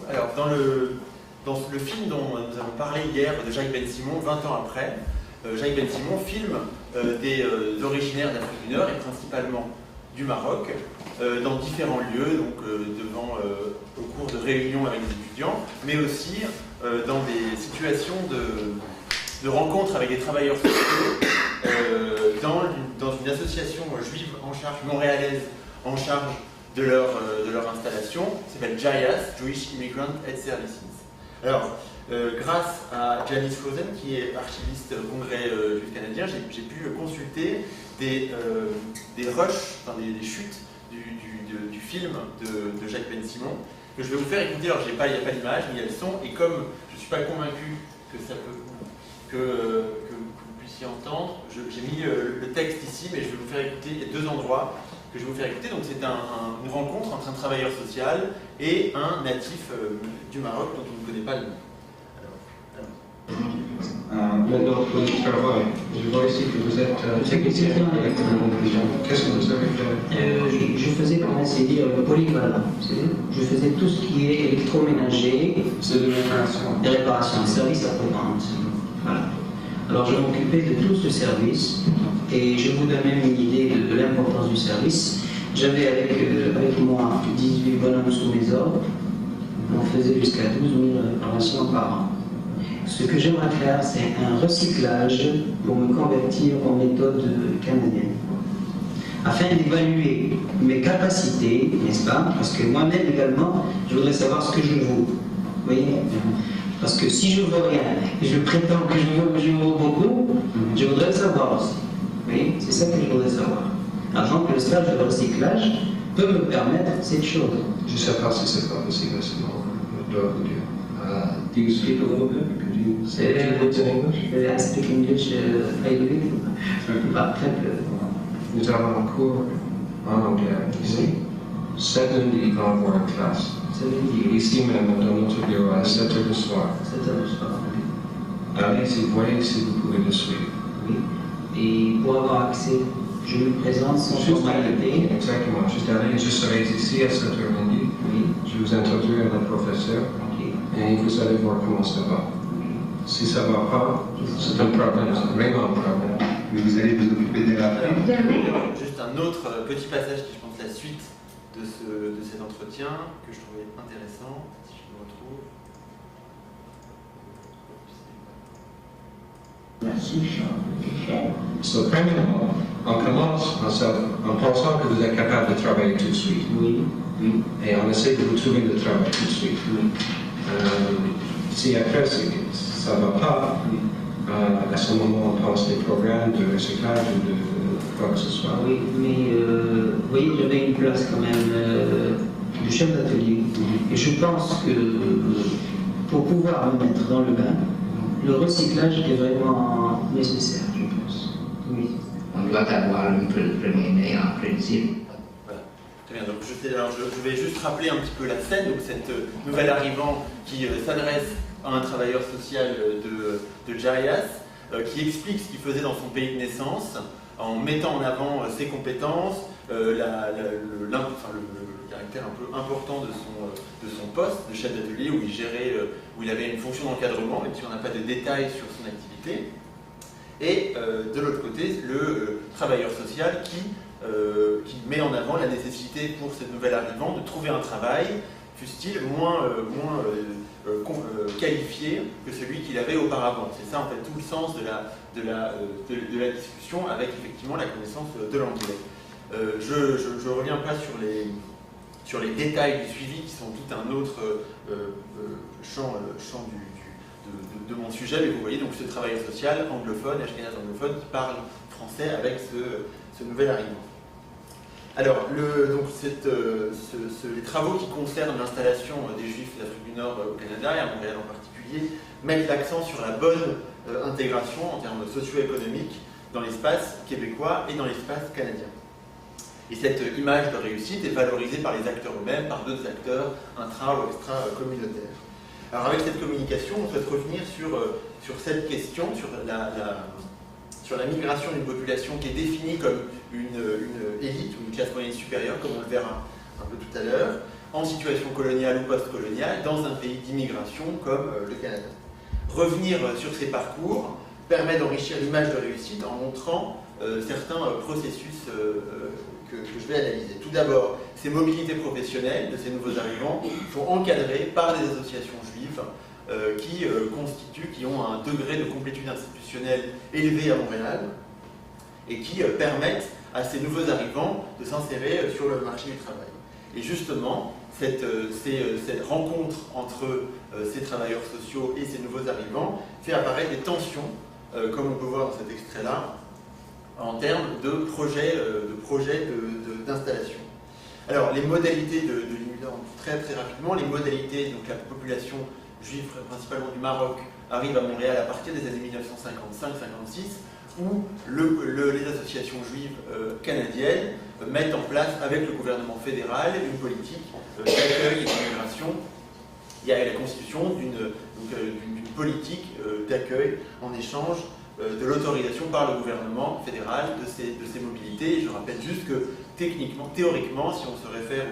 Alors, dans le film dont nous avons parlé hier de Jacques Ben Simon, 20 ans après, Jacques Ben Simon filme des originaires d'Afrique du Nord et principalement du Maroc, dans différents lieux, donc au cours de réunions avec des étudiants, mais aussi dans des situations de rencontres avec des travailleurs sociaux, dans une association juive en charge, montréalaise, en charge de leur installation, qui s'appelle JIAS, Jewish Immigrant Aid Services. Alors, grâce à Janice Frozen, qui est archiviste au Congrès juif canadien, j'ai pu consulter des rushs, enfin des chutes du film de Jacques Ben Simon, que je vais vous faire écouter. Alors, il n'y a pas d'image, ni il y a le son, et comme je ne suis pas convaincu que ça peut que vous puissiez entendre, j'ai mis le texte ici, mais je vais vous faire écouter. Il y a deux endroits que je vais vous faire écouter. Donc, c'est une rencontre entre un travailleur social et un natif du Maroc dont on ne connaît pas le nom. Maintenant, pour le travail, je vois ici que vous êtes technicien d'électroménager. Qu'est-ce que vous avez fait? Je faisais, comment c'est dire, polyvalent. Je faisais tout ce qui est électroménager. C'est de réparation. Des réparations, service après-vente. Voilà. Alors je m'occupais de tout ce service et je vous donne même une idée de l'importance du service. J'avais avec moi 18 bonhommes sous mes ordres. On faisait jusqu'à 12 000 réparations par an. Ce que j'aimerais faire, c'est un recyclage pour me convertir en méthode canadienne. Afin d'évaluer mes capacités, n'est-ce pas? Parce que moi-même également, je voudrais savoir ce que je vaux. Vous voyez? Parce que si je ne vaux rien et je prétends que je vaux beaucoup, je voudrais le savoir aussi. Vous voyez? C'est ça que je voudrais savoir. Alors donc le stage de recyclage peut me permettre cette chose. Je ne sais pas si c'est pas possible, sinon je dois vous dire. Do you speak a little bit? Could you say a few words in English? I speak English, I live. Pas très peu. Nous avons un cours en anglais ici. 7h en classe. Ici même dans notre bureau à 7h du soir. 7h du soir. Allez-y, voyez si vous pouvez le suivre. Oui. Et pour avoir accès, je me présente sans formalité. Exactement. Juste allez, je serai ici à 7h30. Oui. Je vous introduis à notre professeur. Et vous allez voir comment ça va. Si ça ne va pas, c'est un problème, c'est vraiment un problème. Mais vous allez vous occuper des rappels. Juste un autre petit passage qui, je pense, la suite de cet entretien que je trouvais intéressant, si je le retrouve. So, premièrement, on commence en pensant que vous êtes capable de travailler tout de suite. Oui. Oui. Et on essaie de vous trouver le travail tout de suite. Oui. Si après ça ne va pas, à ce moment on pense des programmes de recyclage ou de quoi que ce soit. Oui, mais vous voyez, j'avais une place quand même de chef d'atelier. Et je pense que pour pouvoir me mettre dans le bain, le recyclage est vraiment nécessaire, je pense. Oui. On doit avoir un premier en principe. Très bien, donc je vais juste rappeler un petit peu la scène, donc cette nouvelle arrivant qui s'adresse à un travailleur social de JIAS, qui explique ce qu'il faisait dans son pays de naissance, en mettant en avant ses compétences, le caractère un peu important de son poste de chef d'atelier où il gérait, où il avait une fonction d'encadrement, même si on n'a pas de détails sur son activité. Et de l'autre côté, le travailleur social qui met en avant la nécessité pour cette nouvelle arrivant de trouver un travail, fût-il moins qualifié que celui qu'il avait auparavant. C'est ça en fait tout le sens de la discussion avec effectivement la connaissance de l'anglais. Je ne reviens pas sur les détails du suivi qui sont tout un autre champ de mon sujet, mais vous voyez donc ce travailleur social anglophone, ashkénaze anglophone, qui parle français avec ce nouvel arrivant. Alors, les travaux qui concernent l'installation des Juifs d'Afrique du Nord au Canada, et à Montréal en particulier, mettent l'accent sur la bonne intégration en termes socio-économiques dans l'espace québécois et dans l'espace canadien. Et cette image de réussite est valorisée par les acteurs eux-mêmes, par d'autres acteurs intra- ou extra-communautaires. Alors avec cette communication, on souhaite revenir sur cette question, sur la migration d'une population qui est définie comme une élite ou une classe moyenne supérieure, comme on le verra un peu tout à l'heure, en situation coloniale ou post-coloniale dans un pays d'immigration comme le Canada. Revenir sur ces parcours permet d'enrichir l'image de réussite en montrant certains processus que je vais analyser. Tout d'abord, ces mobilités professionnelles de ces nouveaux arrivants sont encadrées par des associations juives qui ont un degré de complétude institutionnelle élevé à Montréal et qui permettent à ces nouveaux arrivants de s'insérer sur le marché du travail. Et justement, cette rencontre entre ces travailleurs sociaux et ces nouveaux arrivants fait apparaître des tensions, comme on peut voir dans cet extrait-là, en termes de projets d'installation. Alors, les modalités de l'immigration, très rapidement, les modalités, donc la population juive, principalement du Maroc, arrive à Montréal à partir des années 1955-56, où les associations juives canadiennes mettent en place, avec le gouvernement fédéral, une politique d'accueil et d'immigration. Il y a la constitution d'une politique d'accueil en échange de l'autorisation par le gouvernement fédéral de ces mobilités. Et je rappelle juste que théoriquement, si on se réfère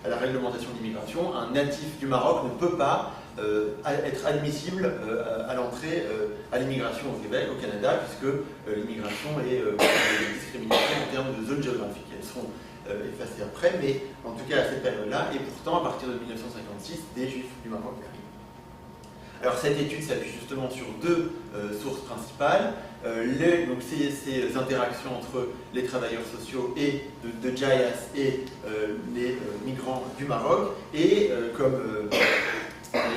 à la réglementation d'immigration, un natif du Maroc ne peut pas être admissible à l'entrée à l'immigration au Québec, au Canada, puisque l'immigration est discriminée en termes de zone géographique. Elles seront effacées après, mais en tout cas à cette période-là, et pourtant à partir de 1956, des Juifs du Maroc arrivent. Alors cette étude s'appuie justement sur deux sources principales, donc ces interactions entre les travailleurs sociaux et de Jayas et les migrants du Maroc, et comme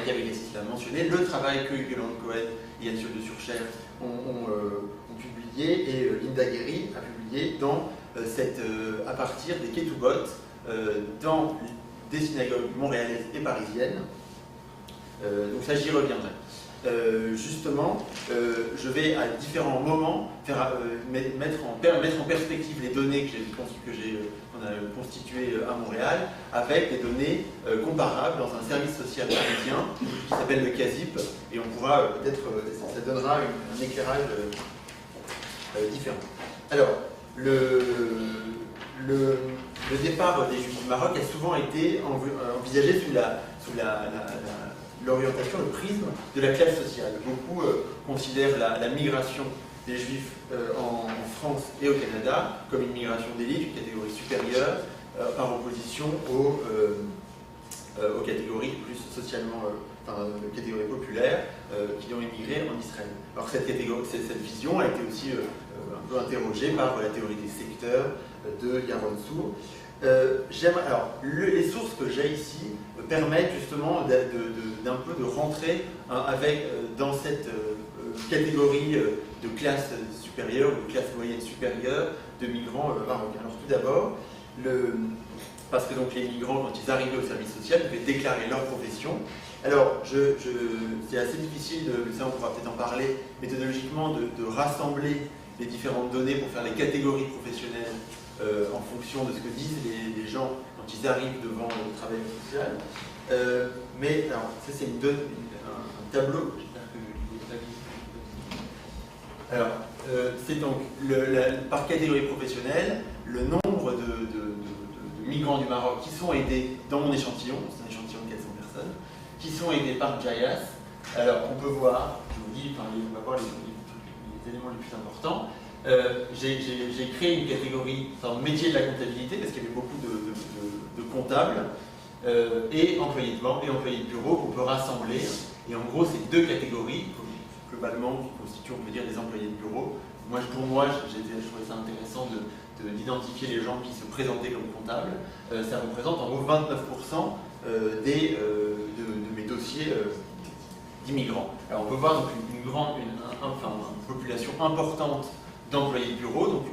Gabriel Cassis l'a mentionné, le travail que Yolande Cohen et Yann de Surcher ont publié, et Linda Guéry a publié à partir des ketubot dans des synagogues montréalaises et parisiennes. Donc ça, j'y reviendrai. Justement, je vais à différents moments mettre en perspective les données qu'on a constituées à Montréal avec des données comparables dans un service social parisien qui s'appelle le CASIP, et on pourra peut-être, ça donnera un éclairage différent. Alors, le départ des Juifs du Maroc a souvent été envisagé sous l'orientation, le prisme de la classe sociale. Beaucoup considèrent la migration des Juifs en France et au Canada comme une migration d'élite, une catégorie supérieure, par opposition aux catégories plus socialement, catégories populaires qui ont émigré en Israël. Alors cette vision a été aussi un peu interrogée par la théorie des secteurs de Yaron Sour. Alors, les sources que j'ai ici permettent justement d'un peu de rentrer dans cette catégorie de classe supérieure ou de classe moyenne supérieure de migrants marocains. Alors tout d'abord, parce que donc les migrants, quand ils arrivaient au service social, devaient déclarer leur profession. Alors, c'est assez difficile, ça on pourra peut-être en parler méthodologiquement, de rassembler les différentes données pour faire les catégories professionnelles en fonction de ce que disent les gens quand ils arrivent devant le travail social. Mais alors, ça c'est un tableau. Alors, c'est donc par catégorie professionnelle le nombre de migrants du Maroc qui sont aidés dans mon échantillon, c'est un échantillon de 400 personnes, qui sont aidés par Jayas. Alors, on peut voir, je vous dis, on va voir les éléments les plus importants. J'ai créé une catégorie, métier de la comptabilité, parce qu'il y avait beaucoup de comptables, et employés de banque et employés de bureau qu'on peut rassembler. Et en gros, c'est deux catégories, globalement, qui constituent, on peut dire, des employés de bureau. Pour moi, je trouvais ça intéressant d'identifier les gens qui se présentaient comme comptables. Ça représente en gros 29% de mes dossiers d'immigrants. Alors on peut voir donc une population importante d'employés de bureau, donc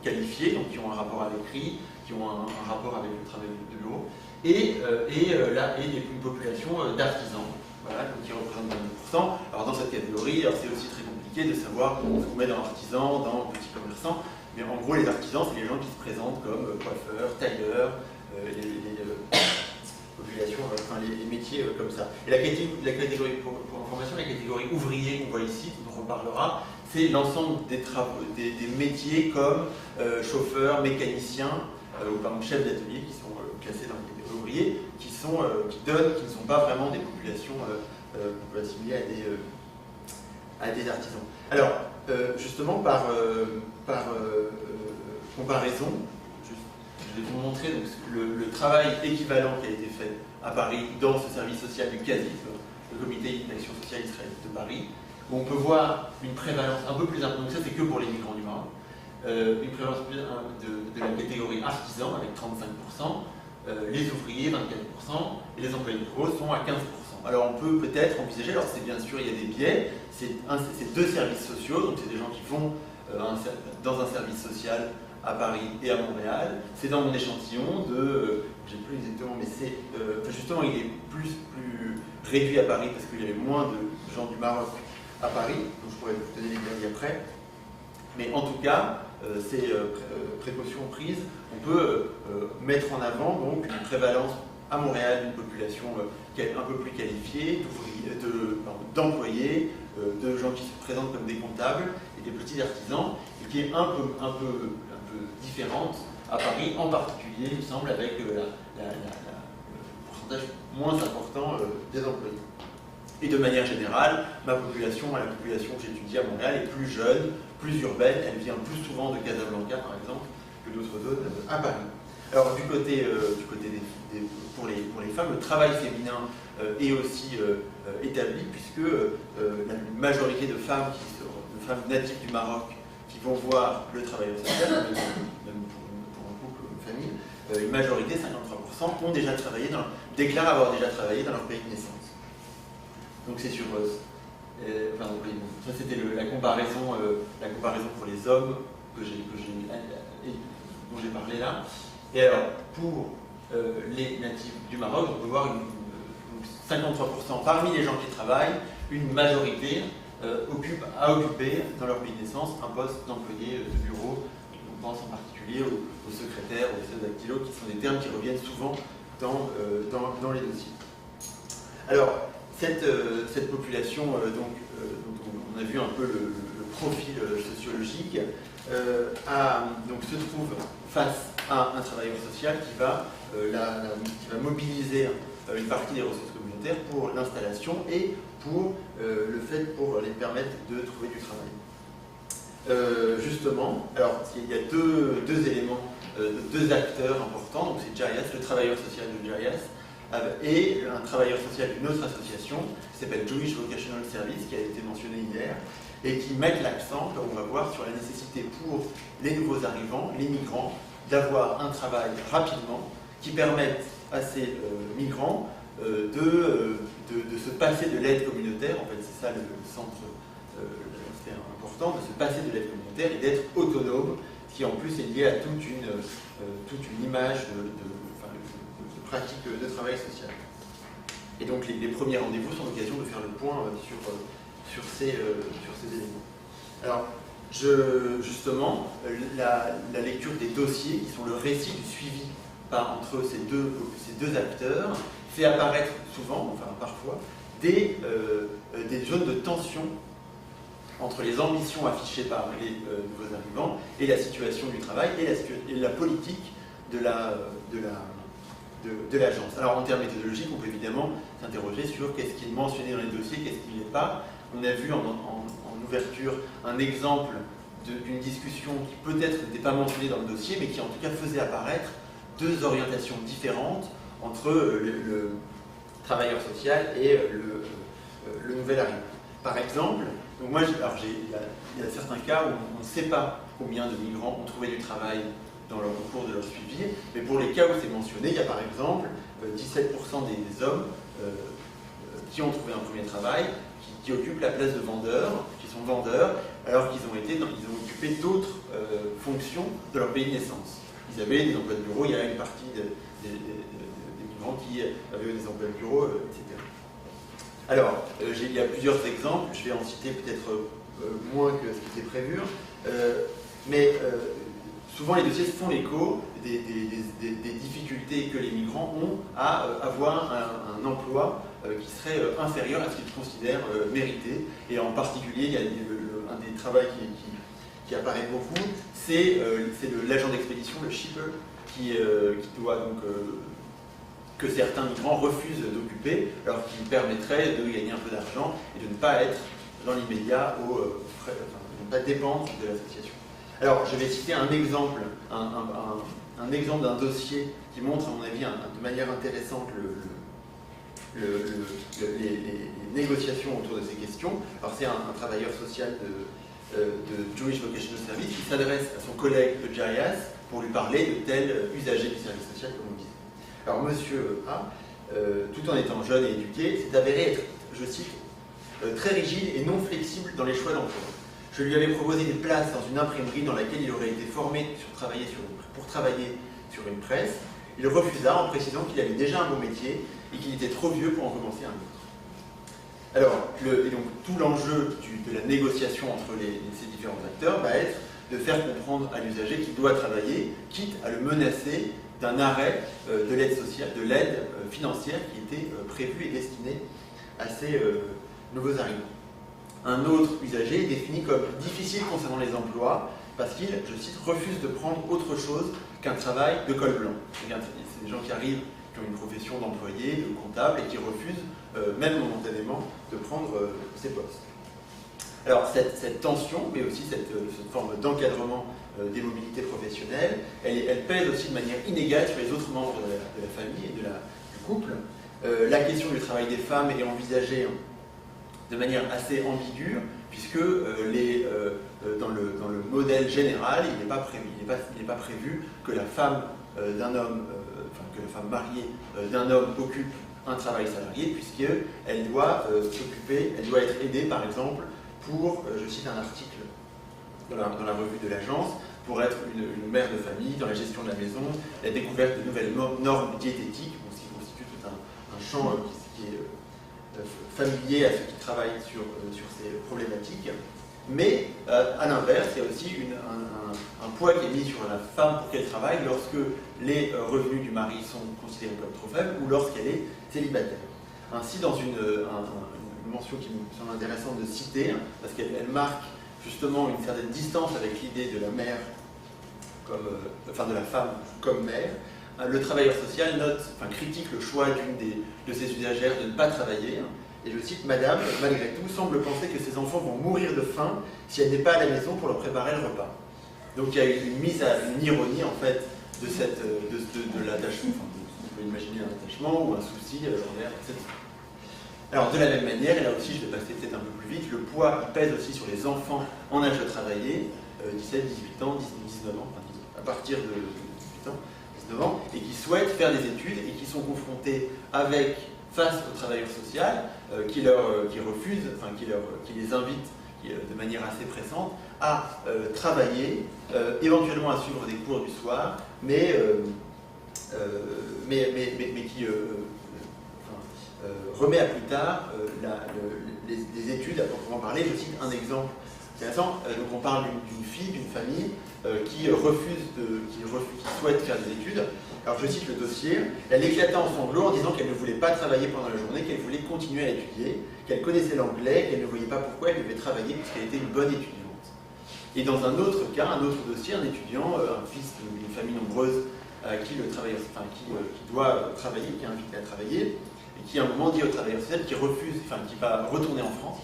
qualifiés, donc qui ont un rapport à l'écrit, qui ont un rapport avec le travail de bureau, et une population d'artisans, voilà, donc qui représente 22%. Alors dans cette catégorie, c'est aussi très compliqué de savoir ce qu'on met dans artisans, dans petits commerçants, mais en gros les artisans, c'est les gens qui se présentent comme coiffeurs, tailleurs, populations, les métiers comme ça. Et la catégorie, pour information, la catégorie ouvrier qu'on voit ici, dont on reparlera, c'est l'ensemble des métiers comme chauffeurs, mécaniciens ou chefs d'atelier qui sont classés dans la catégorie ouvrier. qui ne sont pas vraiment des populations qu'on peut assimiler à des artisans. Alors, justement, par comparaison, je vais vous montrer donc, le travail équivalent qui a été fait à Paris dans ce service social du CASIF, le Comité d'action sociale israélite de Paris, où on peut voir une prévalence un peu plus importante, donc ça c'est que pour les migrants du Maroc, une prévalence de la catégorie artisan avec 35%, les ouvriers 24% et les employés bureaux sont à 15%. Alors on peut peut-être envisager, alors c'est bien sûr il y a des biais, c'est deux services sociaux, donc c'est des gens qui vont dans un service social à Paris et à Montréal. C'est dans mon échantillon de, j'ai plus exactement, mais c'est justement il est plus réduit à Paris parce qu'il y avait moins de gens du Maroc à Paris, donc je pourrais vous donner les détails après. Mais en tout cas, ces précautions prises, on peut mettre en avant donc une prévalence à Montréal d'une population un peu plus qualifiée, d'employés, de gens qui se présentent comme des comptables et des petits artisans, et qui est un peu différente à Paris, en particulier, il me semble, avec le pourcentage moins important des employés. Et de manière générale, la population que j'étudie à Montréal est plus jeune, plus urbaine, elle vient plus souvent de Casablanca, par exemple, que d'autres zones à Paris. Alors du côté pour les femmes, le travail féminin est aussi établi, puisque la majorité de femmes natives du Maroc qui vont voir le travailleur social, même pour un couple, une famille, une majorité, 53%, ont déjà travaillé déclarent avoir déjà travaillé dans leur pays de naissance. Donc c'est sur... ça c'était la comparaison pour les hommes dont j'ai parlé là. Et alors, pour les natifs du Maroc, on peut voir 53% parmi les gens qui travaillent, une majorité a occupé dans leur pays de naissance un poste d'employé de bureau. On pense en particulier aux secrétaires, aux dactylos, qui sont des termes qui reviennent souvent dans les dossiers. Alors, cette population, dont on a vu un peu le profil sociologique, donc se trouve face à un travailleur social qui va mobiliser une partie des ressources communautaires pour l'installation et pour le fait pour les permettre de trouver du travail. Justement, alors il y a deux éléments, deux acteurs importants, donc c'est JAIAS, le travailleur social de JAIAS, et un travailleur social d'une autre association qui s'appelle Jewish Vocational Service, qui a été mentionné hier, et qui mettent l'accent, comme on va voir, sur la nécessité pour les nouveaux arrivants, les migrants, d'avoir un travail rapidement qui permette à ces migrants de se passer de l'aide communautaire, en fait c'est ça le centre, c'est important, de se passer de l'aide communautaire et d'être autonome, ce qui en plus est lié à toute une image de pratique de travail social. Et donc les premiers rendez-vous sont l'occasion de faire le point sur ces éléments. Alors, justement, la lecture des dossiers, qui sont le récit du suivi entre ces deux acteurs, fait apparaître souvent, enfin parfois, des zones de tension entre les ambitions affichées par les nouveaux arrivants et la situation du travail et la politique de l'agence. Alors en termes méthodologiques, on peut évidemment s'interroger sur qu'est-ce qui est mentionné dans les dossiers, qu'est-ce qui n'est pas. On a vu en ouverture un exemple d'une discussion qui peut-être n'était pas mentionnée dans le dossier, mais qui en tout cas faisait apparaître deux orientations différentes entre le travailleur social et le nouvel arrivant. Par exemple, donc moi, il y a certains cas où on ne sait pas combien de migrants ont trouvé du travail au cours de leur suivi, mais pour les cas où c'est mentionné, il y a par exemple 17% des hommes qui ont trouvé un premier travail, qui occupent la place de vendeurs, qui sont vendeurs, alors qu'ils ont occupé d'autres fonctions de leur pays de naissance. Ils avaient des emplois de bureau, il y a une partie des migrants qui avaient des emplois de bureau, etc. Alors, il y a plusieurs exemples, je vais en citer peut-être moins que ce qui était prévu, mais souvent les dossiers font l'écho des difficultés que les migrants ont à avoir un emploi qui serait inférieur à ce qu'ils considèrent mérité. Et en particulier, il y a un des travaux qui apparaît beaucoup, c'est l'agent d'expédition, le shipper, qui doit donc que certains migrants refusent d'occuper, alors qu'ils permettraient de gagner un peu d'argent et de ne pas être dans l'immédiat de ne pas dépendre de l'association. Alors, je vais citer un exemple, un exemple d'un dossier qui montre, à mon avis, de manière intéressante les négociations autour de ces questions. Alors, c'est un travailleur social de Jewish Vocational Service qui s'adresse à son collègue de Jarias pour lui parler de tel usager du service social, comme on disait. Alors, monsieur A, tout en étant jeune et éduqué, s'est avéré être, je cite, très rigide et non flexible dans les choix d'emploi. Je lui avais proposé des places dans une imprimerie dans laquelle il aurait été formé pour travailler sur une presse. Il refusa en précisant qu'il avait déjà un beau métier et qu'il était trop vieux pour en commencer un autre. Alors, et donc, tout l'enjeu de la négociation entre ces différents acteurs va être de faire comprendre à l'usager qu'il doit travailler, quitte à le menacer d'un arrêt de l'aide sociale, de l'aide financière qui était prévue et destinée à ces nouveaux arrivants. Un autre usager est défini comme difficile concernant les emplois parce qu'il, je cite, refuse de prendre autre chose qu'un travail de col blanc. C'est des gens qui arrivent, qui ont une profession d'employé, de comptable, et qui refusent, même momentanément, de prendre ces postes. Alors cette tension, mais aussi cette forme d'encadrement des mobilités professionnelles, elle pèse aussi de manière inégale sur les autres membres de la famille et du couple. La question du travail des femmes est envisagée de manière assez ambiguë, puisque dans le modèle général, il n'est pas prévu que la femme d'un homme, que la femme mariée d'un homme occupe un travail salarié, puisqu'elle doit s'occuper, elle doit être aidée, par exemple, pour, je cite un article dans la revue de l'agence, pour être une mère de famille dans la gestion de la maison, la découverte de nouvelles normes diététiques, ce qui constitue tout un champ qui est familier à ceux qui travaillent sur ces problématiques. Mais à l'inverse, il y a aussi un poids qui est mis sur la femme pour qu'elle travaille lorsque les revenus du mari sont considérés comme trop faibles ou lorsqu'elle est célibataire. Ainsi, dans une mention qui me semble intéressante de citer, parce qu'elle marque justement une certaine distance avec l'idée de la mère, de la femme comme mère, le travailleur social critique le choix d'une de ses usagères de ne pas travailler. Et je cite, Madame, malgré tout, semble penser que ses enfants vont mourir de faim si elle n'est pas à la maison pour leur préparer le repas. Donc il y a une ironie en fait de l'attachement, on peut imaginer un attachement ou un souci envers cette femme. Alors de la même manière, et là aussi je vais passer peut-être un peu plus vite, le poids pèse aussi sur les enfants en âge de travailler, 17, 18 ans, 19 ans, à partir de 18 ans, 19 ans, et qui souhaitent faire des études et qui sont confrontés face au travailleur social qui les invite de manière assez pressante à travailler, éventuellement à suivre des cours du soir, mais qui remet à plus tard les études à proprement parler. Je cite un exemple intéressant. Donc on parle d'une fille, d'une famille qui souhaite faire des études. Alors je cite le dossier. Elle éclata en sanglots en disant qu'elle ne voulait pas travailler pendant la journée, qu'elle voulait continuer à étudier, qu'elle connaissait l'anglais, qu'elle ne voyait pas pourquoi elle devait travailler puisqu'elle était une bonne étudiante. Et dans un autre cas, un autre dossier, un étudiant, un fils d'une famille nombreuse qui doit travailler, qui est invité à travailler, et qui à un moment dit au travailleur social qui va retourner en France,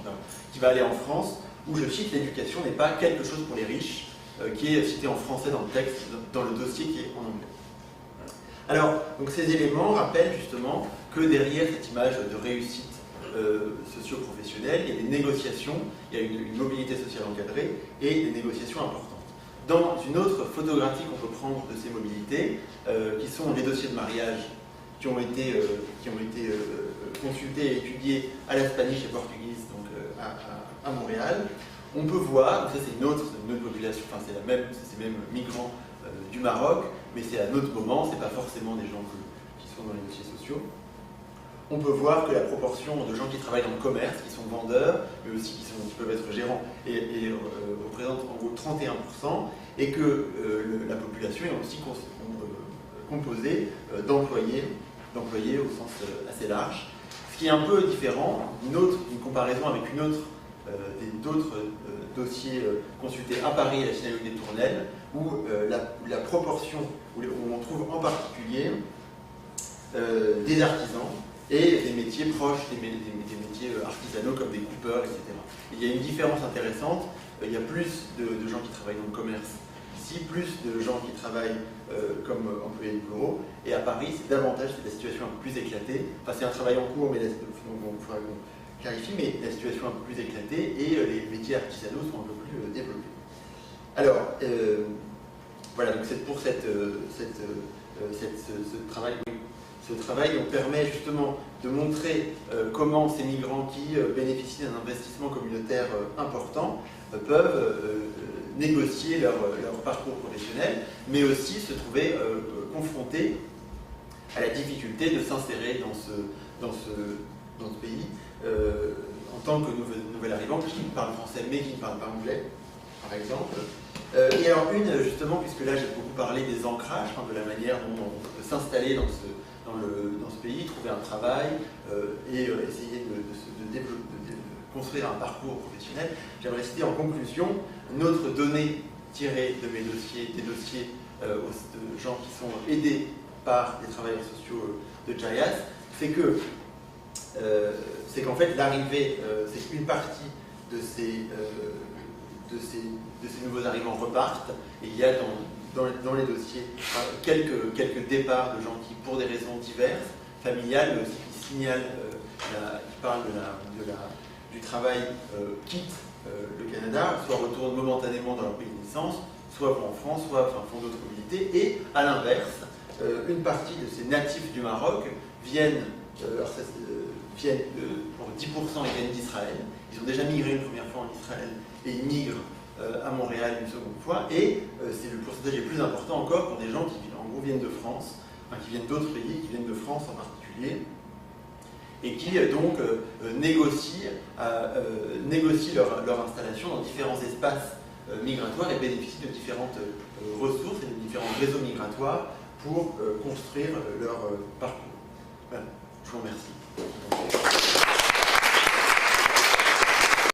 qui va aller en France, où je cite, l'éducation n'est pas quelque chose pour les riches, qui est cité en français dans le texte, dans le dossier qui est en anglais. Alors, donc ces éléments rappellent justement que derrière cette image de réussite socio-professionnelle, il y a des négociations, il y a une mobilité sociale encadrée et des négociations importantes. Dans une autre photographie qu'on peut prendre de ces mobilités, qui sont les dossiers de mariage qui ont été consultés et étudiés à la Spanish et Portuguese, donc à Montréal, on peut voir, ça c'est une autre population, c'est même migrants du Maroc, mais c'est à un autre moment, c'est pas forcément des gens qui sont dans les dossiers sociaux. On peut voir que la proportion de gens qui travaillent dans le commerce, qui sont vendeurs, mais aussi qui peuvent être gérants, représente en gros 31%, et que la population est aussi composée d'employés au sens assez large. Ce qui est un peu différent, une comparaison avec d'autres dossiers consultés à Paris à la synagogue des Tournelles, où la proportion, où on trouve en particulier des artisans et des métiers proches, des métiers artisanaux comme des coupeurs, etc. Il y a une différence intéressante, il y a plus de gens qui travaillent dans le commerce ici, plus de gens qui travaillent comme employés de bureau, et à Paris c'est davantage, c'est la situation un peu plus éclatée, enfin c'est un travail en cours, mais il faudra qu'on clarifie, mais la situation un peu plus éclatée, et les métiers artisanaux sont un peu plus développés. Alors, voilà, donc c'est pour ce travail. Ce travail nous permet justement de montrer comment ces migrants qui bénéficient d'un investissement communautaire important peuvent négocier leur parcours professionnel, mais aussi se trouver confrontés à la difficulté de s'insérer dans ce pays en tant que nouvel arrivant qui parle français mais qui ne parle pas anglais, par exemple. Et alors justement, puisque là j'ai beaucoup parlé des ancrages, de la manière dont on peut s'installer dans ce pays, trouver un travail et essayer de construire un parcours professionnel, j'aimerais citer en conclusion une autre donnée tirée de mes dossiers, des dossiers de gens qui sont aidés par des travailleurs sociaux de Jayas, c'est qu'en fait l'arrivée, c'est qu'une partie de ces nouveaux arrivants repartent, et il y a dans les dossiers quelques départs de gens qui, pour des raisons diverses, familiales, mais aussi qui signalent, qui parlent du travail, quittent le Canada, soit retournent momentanément dans leur pays de naissance, soit vont en France, soit font d'autres mobilités, et à l'inverse, une partie de ces natifs du Maroc viennent pour 10% ils viennent d'Israël. Ils ont déjà migré une première fois en Israël et ils migrent à Montréal une seconde fois, et c'est le pourcentage le plus important encore pour des gens qui en gros viennent de France, qui viennent d'autres pays, qui viennent de France en particulier, et qui donc négocient leur installation dans différents espaces migratoires et bénéficient de différentes ressources et de différents réseaux migratoires pour construire leur parcours. Voilà. Je vous remercie.